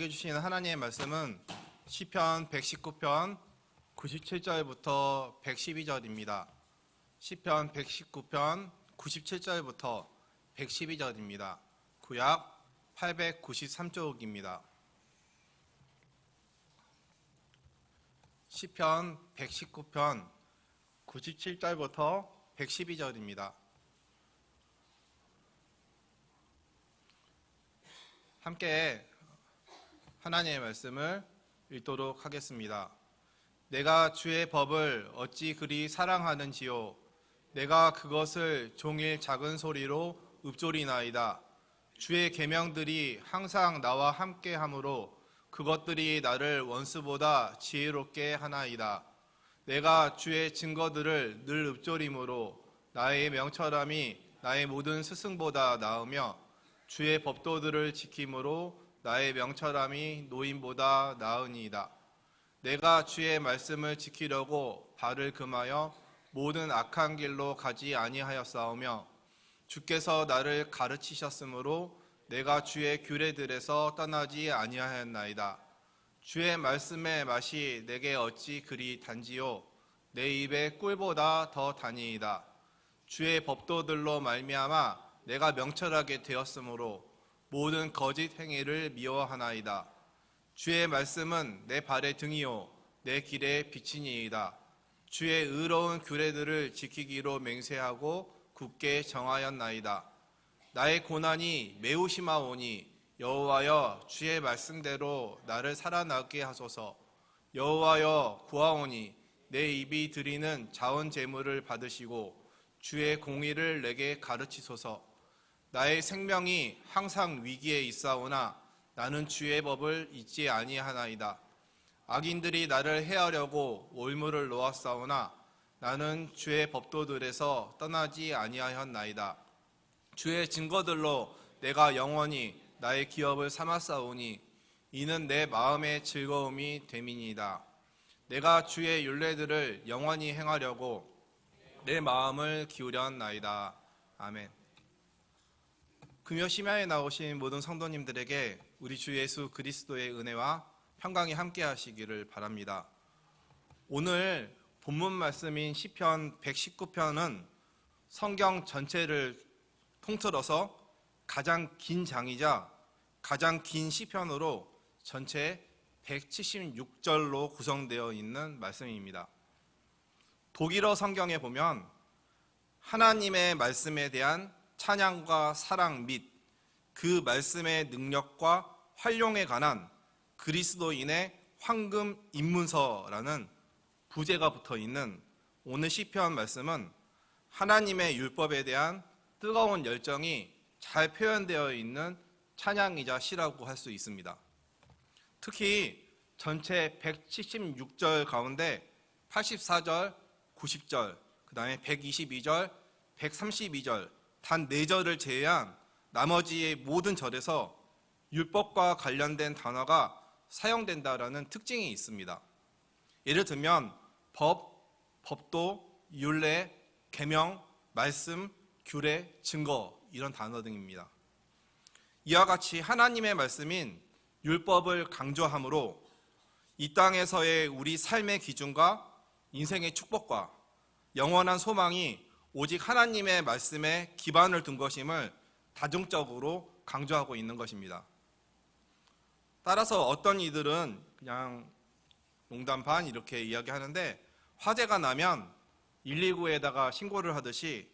우리에게 주신 하나님의 말씀은 시편 119편 97절부터 112절입니다. 시편 119편 97절부터 112절입니다. 구약 893쪽입니다. 시편 119편 97절부터 112절입니다. 함께 하나님의 말씀을 읽도록 하겠습니다. 내가 주의 법을 어찌 그리 사랑하는지요. 내가 그것을 종일 작은 소리로 읊조리나이다. 주의 계명들이 항상 나와 함께하므로 그것들이 나를 원수보다 지혜롭게 하나이다. 내가 주의 증거들을 늘 읊조림으로 나의 명철함이 나의 모든 스승보다 나으며 주의 법도들을 지킴으로 나의 명철함이 노인보다 나으니이다. 내가 주의 말씀을 지키려고 발을 금하여 모든 악한 길로 가지 아니하였사오며 주께서 나를 가르치셨으므로 내가 주의 규례들에서 떠나지 아니하였나이다. 주의 말씀의 맛이 내게 어찌 그리 단지요. 내 입에 꿀보다 더 다니이다. 주의 법도들로 말미암아 내가 명철하게 되었으므로 모든 거짓 행위를 미워하나이다. 주의 말씀은 내 발의 등이요 내 길의 빛이니이다. 주의 의로운 규례들을 지키기로 맹세하고 굳게 정하였나이다. 나의 고난이 매우 심하오니 여호와여 주의 말씀대로 나를 살아나게 하소서. 여호와여 구하오니 내 입이 드리는 자원 제물을 받으시고 주의 공의를 내게 가르치소서. 나의 생명이 항상 위기에 있사오나 나는 주의 법을 잊지 아니하나이다. 악인들이 나를 해하려고 올무를 놓았사오나 나는 주의 법도들에서 떠나지 아니하였나이다. 주의 증거들로 내가 영원히 나의 기업을 삼았사오니 이는 내 마음의 즐거움이 됨이니이다. 내가 주의 율례들을 영원히 행하려고 내 마음을 기울였나이다. 아멘. 금요 심야에 나오신 모든 성도님들에게 우리 주 예수 그리스도의 은혜와 평강이 함께 하시기를 바랍니다. 오늘 본문 말씀인 시편 119편은 성경 전체를 통틀어서 가장 긴 장이자 가장 긴 시편으로 전체 176절로 구성되어 있는 말씀입니다. 독일어 성경에 보면 하나님의 말씀에 대한 찬양과 사랑 및 그 말씀의 능력과 활용에 관한 그리스도인의 황금 입문서라는 부제가 붙어 있는 오늘 시편 말씀은 하나님의 율법에 대한 뜨거운 열정이 잘 표현되어 있는 찬양이자 시라고 할 수 있습니다. 특히 전체 176절 가운데 84절, 90절, 그 다음에 122절, 132절 단 4절을 제외한 나머지의 모든 절에서 율법과 관련된 단어가 사용된다라는 특징이 있습니다. 예를 들면 법, 법도, 율례, 계명, 말씀, 규례, 증거 이런 단어 등입니다. 이와 같이 하나님의 말씀인 율법을 강조함으로 이 땅에서의 우리 삶의 기준과 인생의 축복과 영원한 소망이 오직 하나님의 말씀에 기반을 둔 것임을 다중적으로 강조하고 있는 것입니다. 따라서 어떤 이들은 그냥 농담 반 이렇게 이야기하는데 화재가 나면 119에다가 신고를 하듯이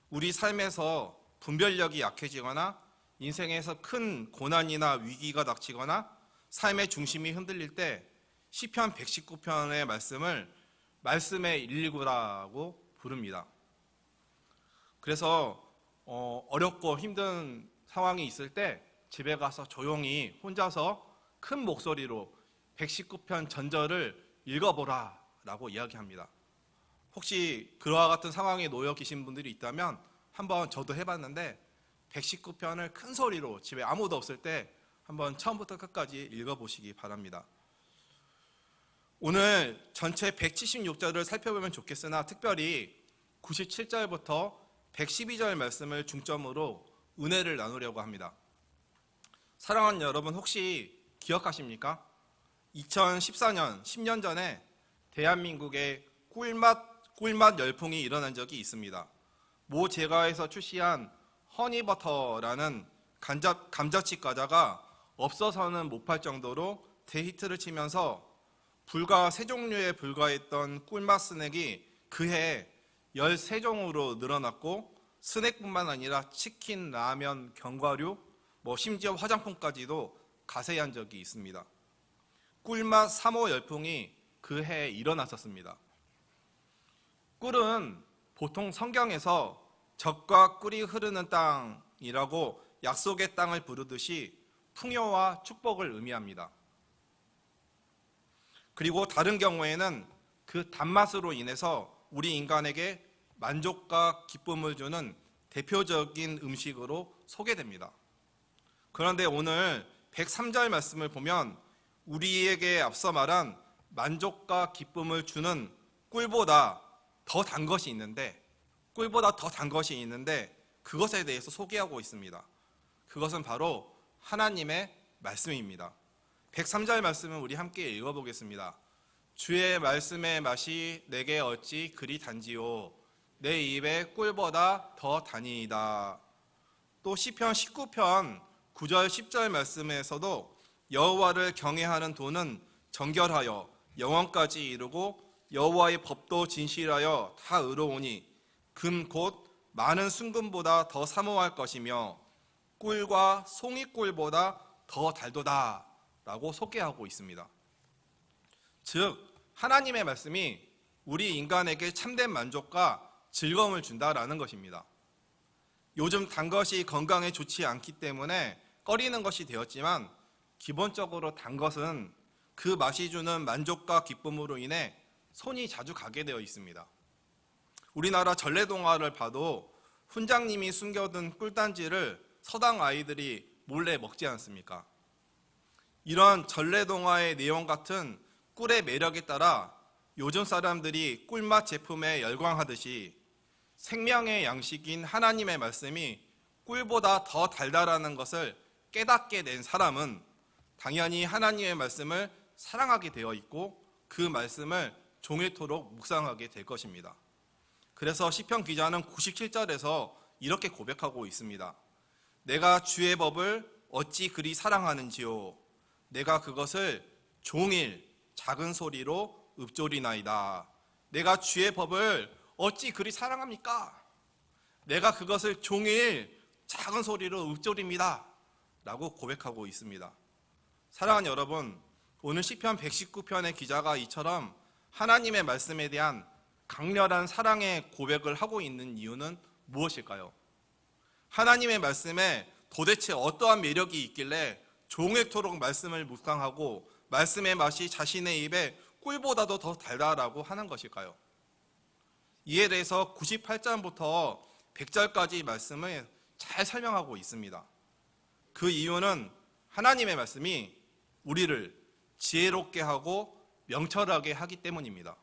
우리 삶에서 분별력이 약해지거나 인생에서 큰 고난이나 위기가 닥치거나 삶의 중심이 흔들릴 때 시편 119편의 말씀을 말씀의 119라고 부릅니다. 그래서 어렵고 힘든 상황이 있을 때 집에 가서 조용히 혼자서 큰 목소리로 119편 전절을 읽어보라 라고 이야기합니다. 혹시 그와 같은 상황에 놓여 계신 분들이 있다면 한번 저도 해봤는데 119편을 큰 소리로 집에 아무도 없을 때 한번 처음부터 끝까지 읽어보시기 바랍니다. 오늘 전체 176절을 살펴보면 좋겠으나 특별히 97절부터 112절 말씀을 중점으로 은혜를 나누려고 합니다. 사랑하는 여러분, 혹시 기억하십니까? 2014년, 10년 전에 대한민국에 꿀맛 열풍이 일어난 적이 있습니다. 모 제과에서 출시한 허니버터라는 감자칩 과자가 없어서는 못 팔 정도로 대히트를 치면서 불과 3종류에 불과했던 꿀맛 스낵이 그해 13종으로 늘어났고, 스낵뿐만 아니라 치킨, 라면, 견과류, 심지어 화장품까지도 가세한 적이 있습니다. 꿀맛 3호 열풍이 그해에 일어났었습니다. 꿀은 보통 성경에서 젖과 꿀이 흐르는 땅이라고 약속의 땅을 부르듯이 풍요와 축복을 의미합니다. 그리고 다른 경우에는 그 단맛으로 인해서 우리 인간에게 만족과 기쁨을 주는 대표적인 음식으로 소개됩니다. 그런데 오늘 103절 말씀을 보면 우리에게 앞서 말한 만족과 기쁨을 주는 꿀보다 더 단 것이 있는데, 그것에 대해서 소개하고 있습니다. 그것은 바로 하나님의 말씀입니다. 103절 말씀은 우리 함께 읽어보겠습니다. 주의 말씀의 맛이 내게 어찌 그리 단지요, 내 입에 꿀보다 더 다니이다. 또 시편 19편 9절 10절 말씀에서도 여호와를 경외하는 도는 정결하여 영원까지 이르고 여호와의 법도 진실하여 다 의로우니 금 곧 많은 순금보다 더 사모할 것이며 꿀과 송이꿀보다 더 달도다 라고 소개하고 있습니다. 즉 하나님의 말씀이 우리 인간에게 참된 만족과 즐거움을 준다라는 것입니다. 요즘 단 것이 건강에 좋지 않기 때문에 꺼리는 것이 되었지만, 기본적으로 단 것은 그 맛이 주는 만족과 기쁨으로 인해 손이 자주 가게 되어 있습니다. 우리나라 전래동화를 봐도 훈장님이 숨겨둔 꿀단지를 서당 아이들이 몰래 먹지 않습니까? 이런 전래동화의 내용 같은 꿀의 매력에 따라 요즘 사람들이 꿀맛 제품에 열광하듯이 생명의 양식인 하나님의 말씀이 꿀보다 더 달달하는 것을 깨닫게 된 사람은 당연히 하나님의 말씀을 사랑하게 되어 있고 그 말씀을 종일토록 묵상하게 될 것입니다. 그래서 시편 기자는 97절에서 이렇게 고백하고 있습니다. 내가 주의 법을 어찌 그리 사랑하는지요, 내가 그것을 종일 작은 소리로 읊조리나이다. 내가 주의 법을 어찌 그리 사랑합니까? 내가 그것을 종일 작은 소리로 읊조립니다 라고 고백하고 있습니다. 사랑하는 여러분, 오늘 시편 119편의 기자가 이처럼 하나님의 말씀에 대한 강렬한 사랑의 고백을 하고 있는 이유는 무엇일까요? 하나님의 말씀에 도대체 어떠한 매력이 있길래 종일토록 말씀을 묵상하고 말씀의 맛이 자신의 입에 꿀보다도 더 달달하다고 하는 것일까요? 이에 대해서 98절부터 100절까지 말씀을 잘 설명하고 있습니다. 그 이유는 하나님의 말씀이 우리를 지혜롭게 하고 명철하게 하기 때문입니다.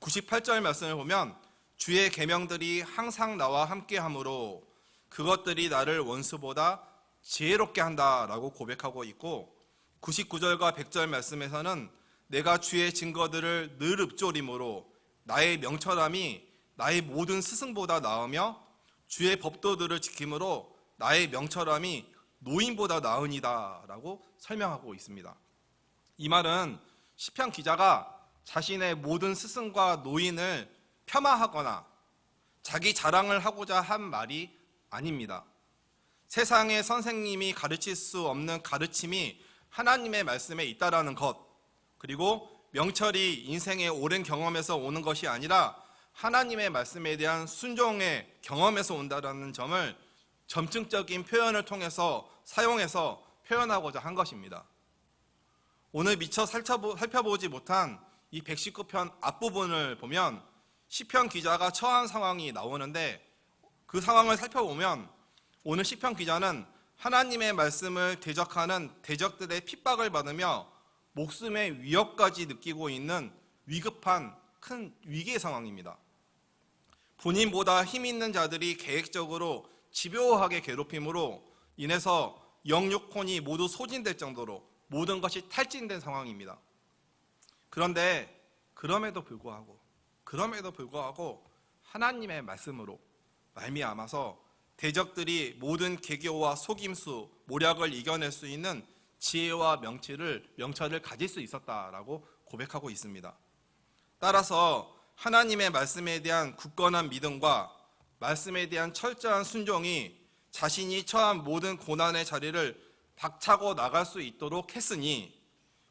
98절 말씀을 보면 주의 계명들이 항상 나와 함께하므로 그것들이 나를 원수보다 지혜롭게 한다라고 고백하고 있고, 99절과 100절 말씀에서는 내가 주의 증거들을 늘 읊조림으로 나의 명철함이 나의 모든 스승보다 나으며 주의 법도들을 지킴으로 나의 명철함이 노인보다 나으니다라고 설명하고 있습니다. 이 말은 시편 기자가 자신의 모든 스승과 노인을 폄하하거나 자기 자랑을 하고자 한 말이 아닙니다. 세상의 선생님이 가르칠 수 없는 가르침이 하나님의 말씀에 있다라는 것, 그리고 명철이 인생의 오랜 경험에서 오는 것이 아니라 하나님의 말씀에 대한 순종의 경험에서 온다라는 점을 점증적인 표현을 통해서 사용해서 표현하고자 한 것입니다. 오늘 미처 살펴보지 못한 이 119편 앞부분을 보면 시편 기자가 처한 상황이 나오는데, 그 상황을 살펴보면 오늘 시편 기자는 하나님의 말씀을 대적하는 대적들의 핍박을 받으며 목숨의 위협까지 느끼고 있는 위급한 큰 위기의 상황입니다. 본인보다 힘 있는 자들이 계획적으로 집요하게 괴롭힘으로 인해서 영육혼이 모두 소진될 정도로 모든 것이 탈진된 상황입니다. 그런데 그럼에도 불구하고 하나님의 말씀으로 말미암아서 대적들이 모든 계교와 속임수, 모략을 이겨낼 수 있는 지혜와 명철을 가질 수 있었다라고 고백하고 있습니다. 따라서 하나님의 말씀에 대한 굳건한 믿음과 말씀에 대한 철저한 순종이 자신이 처한 모든 고난의 자리를 박차고 나갈 수 있도록 했으니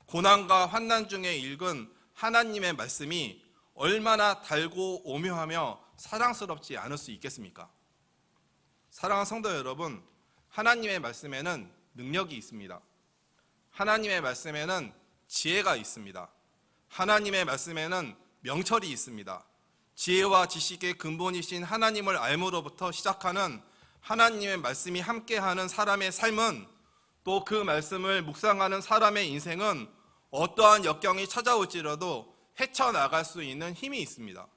고난과 환난 중에 읽은 하나님의 말씀이 얼마나 달고 오묘하며 사랑스럽지 않을 수 있겠습니까? 사랑하는 성도 여러분, 하나님의 말씀에는 능력이 있습니다. 하나님의 말씀에는 지혜가 있습니다. 하나님의 말씀에는 명철이 있습니다. 지혜와 지식의 근본이신 하나님을 알므로부터 시작하는 하나님의 말씀이 함께하는 사람의 삶은, 또 그 말씀을 묵상하는 사람의 인생은 어떠한 역경이 찾아올지라도 헤쳐나갈 수 있는 힘이 있습니다.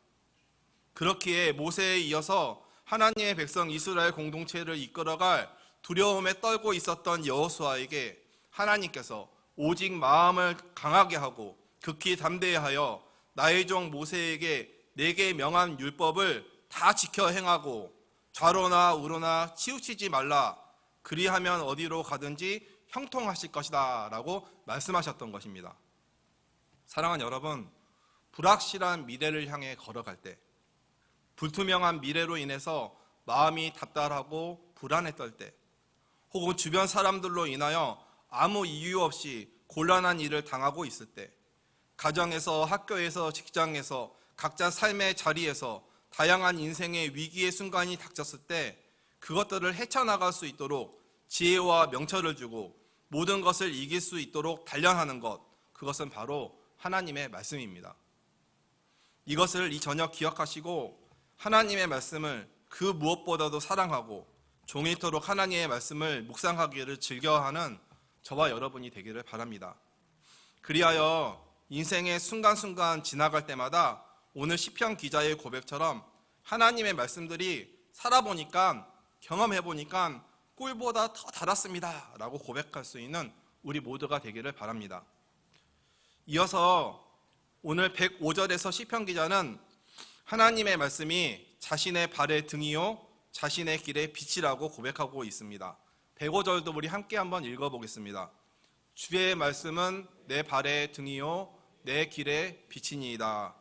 그렇기에 모세에 이어서 하나님의 백성 이스라엘 공동체를 이끌어갈 두려움에 떨고 있었던 여호수아에게 하나님께서 오직 마음을 강하게 하고 극히 담대하여 나의 종 모세에게 내게 명한 율법을 다 지켜 행하고 좌로나 우로나 치우치지 말라, 그리하면 어디로 가든지 형통하실 것이다 라고 말씀하셨던 것입니다. 사랑하는 여러분, 불확실한 미래를 향해 걸어갈 때, 불투명한 미래로 인해서 마음이 답답하고 불안했을 때, 혹은 주변 사람들로 인하여 아무 이유 없이 곤란한 일을 당하고 있을 때, 가정에서, 학교에서, 직장에서, 각자 삶의 자리에서 다양한 인생의 위기의 순간이 닥쳤을 때 그것들을 헤쳐나갈 수 있도록 지혜와 명철을 주고 모든 것을 이길 수 있도록 단련하는 것, 그것은 바로 하나님의 말씀입니다. 이것을 이 저녁 기억하시고 하나님의 말씀을 그 무엇보다도 사랑하고 종일토록 하나님의 말씀을 묵상하기를 즐겨하는 저와 여러분이 되기를 바랍니다. 그리하여 인생의 순간순간 지나갈 때마다 오늘 시편 기자의 고백처럼 하나님의 말씀들이 살아보니까, 경험해보니까 꿀보다 더 달았습니다 라고 고백할 수 있는 우리 모두가 되기를 바랍니다. 이어서 오늘 105절에서 시편 기자는 하나님의 말씀이 자신의 발의 등이요 자신의 길의 빛이라고 고백하고 있습니다. 105절도 우리 함께 한번 읽어보겠습니다. 주의 말씀은 내 발의 등이요 내 길의 빛이니이다.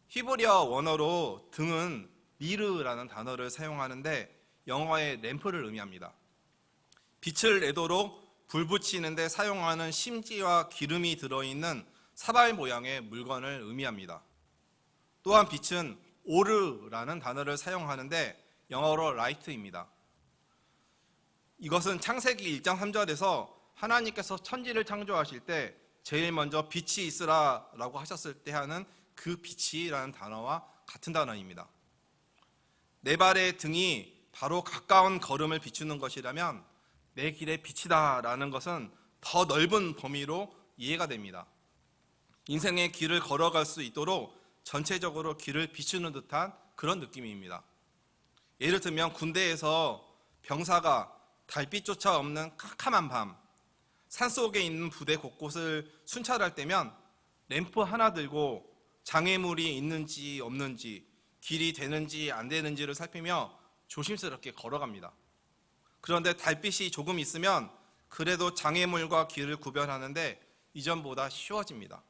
히브리어 원어로 등은 미르라는 단어를 사용하는데 영어의 램프를 의미합니다. 빛을 내도록 불 붙이는데 사용하는 심지와 기름이 들어있는 사발 모양의 물건을 의미합니다. 또한 빛은 오르라는 단어를 사용하는데 영어로 light입니다. 이것은 창세기 1장 3절에서 하나님께서 천지를 창조하실 때 제일 먼저 빛이 있으라 라고 하셨을 때 하는 그 빛이라는 단어와 같은 단어입니다. 내 발의 등이 바로 가까운 걸음을 비추는 것이라면 내 길의 빛이다 라는 것은 더 넓은 범위로 이해가 됩니다. 인생의 길을 걸어갈 수 있도록 전체적으로 길을 비추는 듯한 그런 느낌입니다. 예를 들면 군대에서 병사가 달빛조차 없는 캄캄한 밤, 산속에 있는 부대 곳곳을 순찰할 때면 램프 하나 들고 장애물이 있는지 없는지, 길이 되는지 안 되는지를 살피며 조심스럽게 걸어갑니다. 그런데 달빛이 조금 있으면 그래도 장애물과 길을 구별하는데 이전보다 쉬워집니다.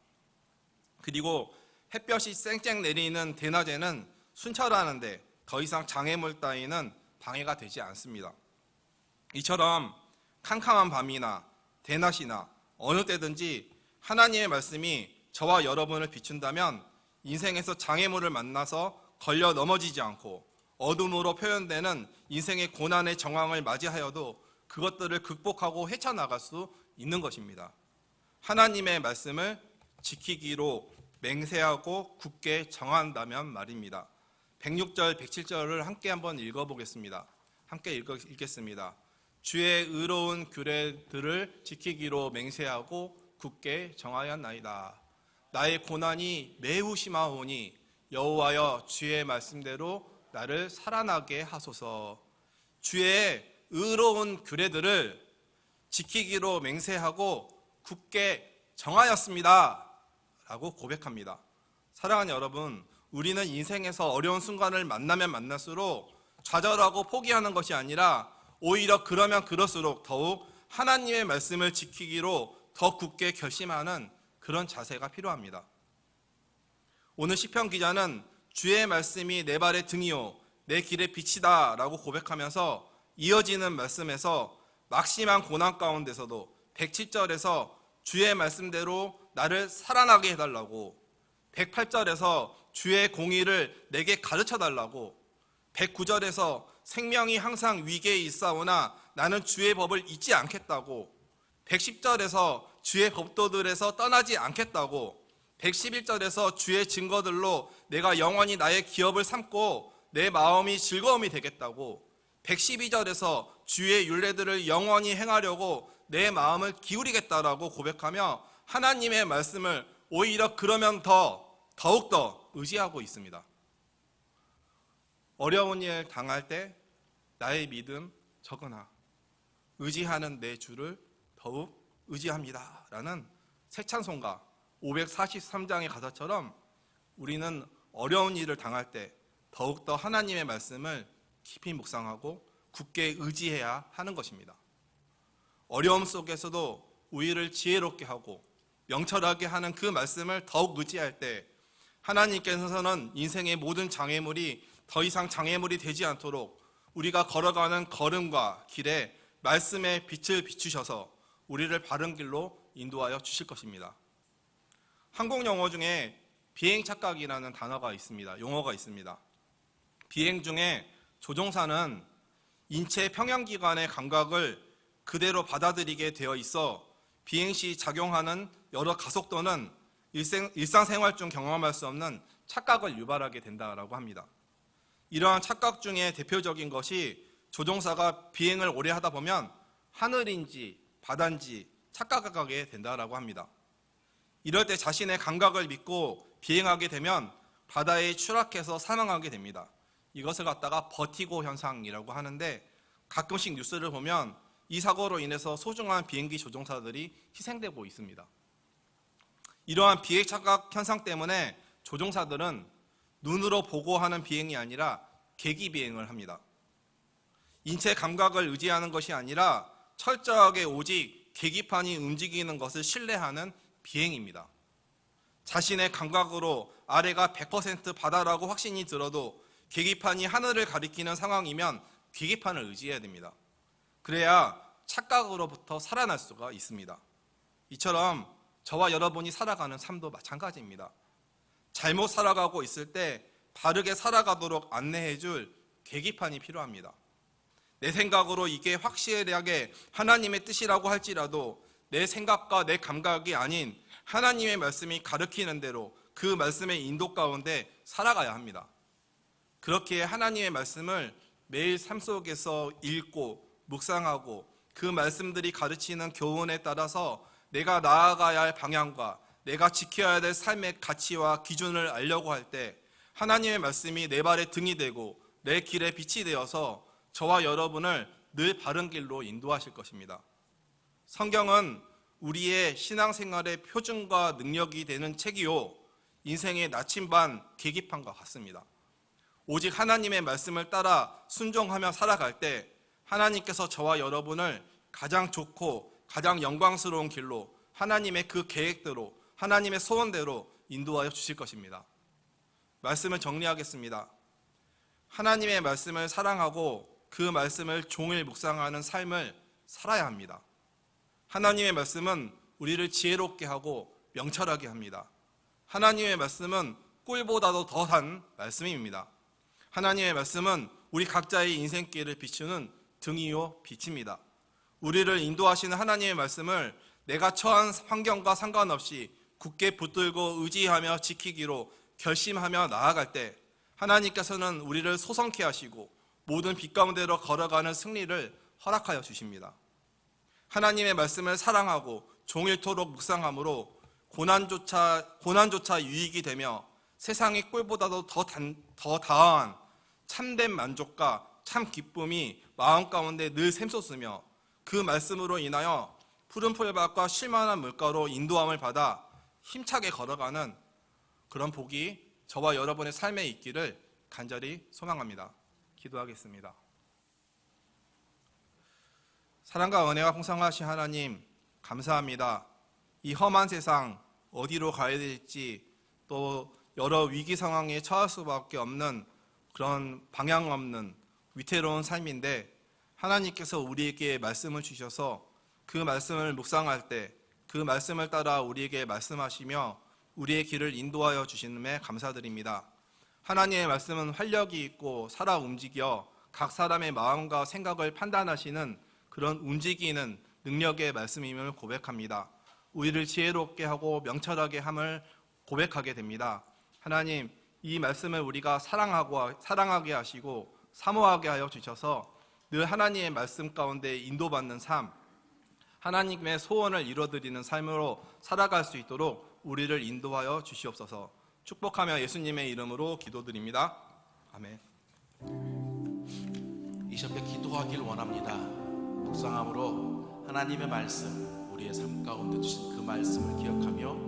그리고 햇볕이 쌩쌩 내리는 대낮에는 순찰하는데 더 이상 장애물 따위는 방해가 되지 않습니다. 이처럼 캄캄한 밤이나 대낮이나 어느 때든지 하나님의 말씀이 저와 여러분을 비춘다면 인생에서 장애물을 만나서 걸려 넘어지지 않고 어둠으로 표현되는 인생의 고난의 정황을 맞이하여도 그것들을 극복하고 헤쳐나갈 수 있는 것입니다. 하나님의 말씀을 지키기로 맹세하고 굳게 정한다면 말입니다. 106절, 107절을 함께 한번 읽어보겠습니다. 함께 읽겠습니다. 주의 의로운 규례들을 지키기로 맹세하고 굳게 정하였나이다. 나의 고난이 매우 심하오니 여호와여 주의 말씀대로 나를 살아나게 하소서. 주의 의로운 규례들을 지키기로 맹세하고 굳게 정하였습니다 라고 고백합니다. 사랑하는 여러분, 우리는 인생에서 어려운 순간을 만나면 만날수록 좌절하고 포기하는 것이 아니라 오히려 그러면 그럴수록 더욱 하나님의 말씀을 지키기로 더 굳게 결심하는 그런 자세가 필요합니다. 오늘 시편 기자는 주의 말씀이 내 발의 등이요 내 길의 빛이다 라고 고백하면서 이어지는 말씀에서 막심한 고난 가운데서도 107절에서 주의 말씀대로 나를 살아나게 해달라고, 108절에서 주의 공의를 내게 가르쳐달라고, 109절에서 생명이 항상 위기에 있사오나 나는 주의 법을 잊지 않겠다고, 110절에서 주의 법도들에서 떠나지 않겠다고, 111절에서 주의 증거들로 내가 영원히 나의 기업을 삼고 내 마음이 즐거움이 되겠다고, 112절에서 주의 율례들을 영원히 행하려고 내 마음을 기울이겠다라고 고백하며 하나님의 말씀을 오히려 그러면 더욱더 의지하고 있습니다. 어려운 일 당할 때 나의 믿음 적으나 의지하는 내 주를 더욱 의지합니다 라는 새 찬송가 543장의 가사처럼 우리는 어려운 일을 당할 때 더욱더 하나님의 말씀을 깊이 묵상하고 굳게 의지해야 하는 것입니다. 어려움 속에서도 우리를 지혜롭게 하고 명철하게 하는 그 말씀을 더욱 의지할 때 하나님께서는 인생의 모든 장애물이 더 이상 장애물이 되지 않도록 우리가 걸어가는 걸음과 길에 말씀의 빛을 비추셔서 우리를 바른 길로 인도하여 주실 것입니다. 한국 영어 중에 비행착각이라는 단어가 있습니다. 용어가 있습니다. 비행 중에 조종사는 인체 평형기관의 감각을 그대로 받아들이게 되어 있어 비행 시 작용하는 여러 가속도는 일상생활 중 경험할 수 없는 착각을 유발하게 된다고 합니다. 이러한 착각 중에 대표적인 것이 조종사가 비행을 오래 하다 보면 하늘인지 바다인지 착각하게 된다고 합니다. 이럴 때 자신의 감각을 믿고 비행하게 되면 바다에 추락해서 사망하게 됩니다. 이것을 갖다가 버티고 현상이라고 하는데 가끔씩 뉴스를 보면 이 사고로 인해서 소중한 비행기 조종사들이 희생되고 있습니다. 이러한 비행 착각 현상 때문에 조종사들은 눈으로 보고 하는 비행이 아니라 계기 비행을 합니다. 인체 감각을 의지하는 것이 아니라 철저하게 오직 계기판이 움직이는 것을 신뢰하는 비행입니다. 자신의 감각으로 아래가 100% 바다라고 확신이 들어도 계기판이 하늘을 가리키는 상황이면 계기판을 의지해야 됩니다. 그래야 착각으로부터 살아날 수가 있습니다. 이처럼 저와 여러분이 살아가는 삶도 마찬가지입니다. 잘못 살아가고 있을 때 바르게 살아가도록 안내해줄 계기판이 필요합니다. 내 생각으로 이게 확실하게 하나님의 뜻이라고 할지라도 내 생각과 내 감각이 아닌 하나님의 말씀이 가르치는 대로 그 말씀의 인도 가운데 살아가야 합니다. 그렇게 하나님의 말씀을 매일 삶 속에서 읽고 묵상하고 그 말씀들이 가르치는 교훈에 따라서 내가 나아가야 할 방향과 내가 지켜야 될 삶의 가치와 기준을 알려고 할 때 하나님의 말씀이 내 발의 등이 되고 내 길의 빛이 되어서 저와 여러분을 늘 바른 길로 인도하실 것입니다. 성경은 우리의 신앙생활의 표준과 능력이 되는 책이요 인생의 나침반 계기판과 같습니다. 오직 하나님의 말씀을 따라 순종하며 살아갈 때 하나님께서 저와 여러분을 가장 좋고 가장 영광스러운 길로 하나님의 그 계획대로 하나님의 소원대로 인도하여 주실 것입니다. 말씀을 정리하겠습니다. 하나님의 말씀을 사랑하고 그 말씀을 종일 묵상하는 삶을 살아야 합니다. 하나님의 말씀은 우리를 지혜롭게 하고 명철하게 합니다. 하나님의 말씀은 꿀보다도 더한 말씀입니다. 하나님의 말씀은 우리 각자의 인생길을 비추는 등이요 빛입니다. 우리를 인도하시는 하나님의 말씀을 내가 처한 환경과 상관없이 굳게 붙들고 의지하며 지키기로 결심하며 나아갈 때 하나님께서는 우리를 소성케 하시고 모든 빛 가운데로 걸어가는 승리를 허락하여 주십니다. 하나님의 말씀을 사랑하고 종일토록 묵상함으로 고난조차 유익이 되며 세상의 꿀보다도 더 다한 참된 만족과 참 기쁨이 마음 가운데 늘 샘솟으며 그 말씀으로 인하여 푸른 풀밭과 쉴만한 물가로 인도함을 받아 힘차게 걸어가는 그런 복이 저와 여러분의 삶에 있기를 간절히 소망합니다. 기도하겠습니다. 사랑과 은혜가 풍성하신 하나님, 감사합니다. 이 험한 세상 어디로 가야 될지, 또 여러 위기 상황에 처할 수밖에 없는 그런 방향 없는 위태로운 삶인데, 하나님께서 우리에게 말씀을 주셔서 그 말씀을 묵상할 때 그 말씀을 따라 우리에게 말씀하시며 우리의 길을 인도하여 주시는데 감사드립니다. 하나님의 말씀은 활력이 있고 살아 움직여 각 사람의 마음과 생각을 판단하시는 그런 움직이는 능력의 말씀임을 고백합니다. 우리를 지혜롭게 하고 명철하게 함을 고백하게 됩니다. 하나님, 이 말씀을 우리가 사랑하게 하시고 사모하게 하여 주셔서 늘 하나님의 말씀 가운데 인도받는 삶, 하나님의 소원을 이루어드리는 삶으로 살아갈 수 있도록 우리를 인도하여 주시옵소서. 축복하며 예수님의 이름으로 기도드립니다. 아멘. 이 시간에 기도하길 원합니다. 묵상함으로 하나님의 말씀, 우리의 삶 가운데 주신 그 말씀을 기억하며